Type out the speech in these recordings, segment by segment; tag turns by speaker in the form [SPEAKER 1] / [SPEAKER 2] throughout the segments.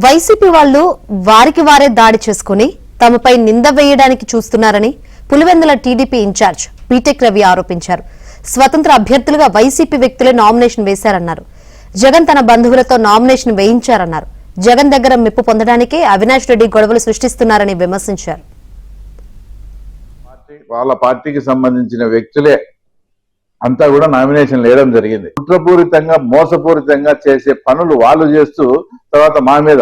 [SPEAKER 1] YCP వాళ్ళు వారికి వారే దాడి చేసుకుని తమపై నింద వేయడానికి చూస్తున్నారని పులివెందుల టీడీపీ ఇన్ఛార్జ్ బీటెక్ రవి ఆరోపించారు. స్వతంత్ర అభ్యర్థులుగా వైసీపీ వ్యక్తులే నామినేషన్ వేశారన్నారు. జగన్ తన బంధువులతో నామినేషన్ వేయించారన్నారు. జగన్ దగ్గర మెప్పు పొందడానికే అవినాష్ రెడ్డి గొడవలు సృష్టిస్తున్నారని విమర్శించారు.
[SPEAKER 2] వాళ్ళ పార్టీకి సంబంధించిన వ్యక్తులే అంతా కూడా నామినేషన్ వేయడం జరిగింది. కుట్రపూరితంగా మోసపూరితంగా చేసే పనులు వాళ్ళు చేస్తూ తర్వాత మా మీద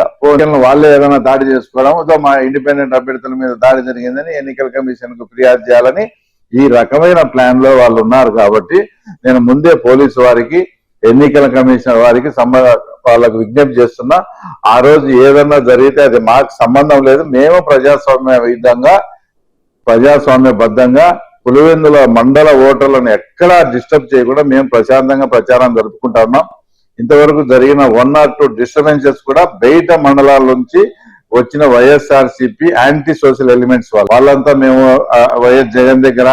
[SPEAKER 2] వాళ్ళే ఏదైనా దాడి చేసుకోవడం, మా ఇండిపెండెంట్ అభ్యర్థుల మీద దాడి జరిగిందని ఎన్నికల కమిషన్ కు ఫిర్యాదు చేయాలని ఈ రకమైన ప్లాన్ లో వాళ్ళు ఉన్నారు. కాబట్టి నేను ముందే పోలీసు వారికి ఎన్నికల కమిషన్ వారికి వాళ్ళకు విజ్ఞప్తి చేస్తున్నా. ఆ రోజు ఏదన్నా జరిగితే అది మాకు సంబంధం లేదు. మేము ప్రజాస్వామ్యబద్ధంగా పులివెందుల మండల ఓటర్లను ఎక్కడా డిస్టర్బ్ చేయకుండా మేము ప్రశాంతంగా ప్రచారం జరుపుకుంటా ఉన్నాం. ఇంతవరకు జరిగిన 1 or 2 డిస్టర్బెన్సెస్ కూడా బయట మండలాల నుంచి వచ్చిన వైఎస్ఆర్సీపీ యాంటీ సోషల్ ఎలిమెంట్స్ వాళ్ళంతా మేము వైఎస్ జగన్ దగ్గర,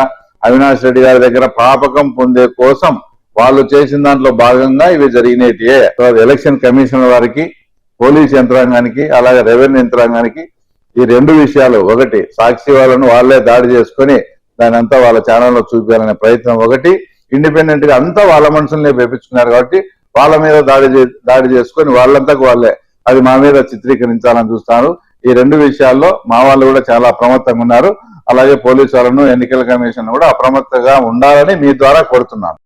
[SPEAKER 2] అవినాష్ రెడ్డి గారి దగ్గర పాపకం పొందే కోసం వాళ్ళు చేసిన దాంట్లో భాగంగా ఇవి జరిగినట్టే. ఎలక్షన్ కమిషన్ వారికి, పోలీస్ యంత్రాంగానికి, అలాగే రెవెన్యూ యంత్రాంగానికి ఈ 2 విషయాలు, ఒకటి సాక్షి వాళ్ళను వాళ్ళే దాడి చేసుకొని దాని అంతా వాళ్ళ ఛానల్లో చూపించాలనే ప్రయత్నం, ఒకటి ఇండిపెండెంట్ గా అంతా వాళ్ళ మనుషుల్ని వేపించుకున్నారు కాబట్టి వాళ్ళ మీద దాడి చేసుకొని వాళ్ళంతకు వాళ్ళే అది మా మీద చిత్రీకరించాలని చూస్తారు. ఈ 2 విషయాల్లో మా వాళ్ళు కూడా చాలా అప్రమత్తంగా ఉన్నారు. అలాగే పోలీసు వాళ్ళను, ఎన్నికల కమిషన్ కూడా అప్రమత్తంగా ఉండాలని మీ ద్వారా కోరుతున్నాను.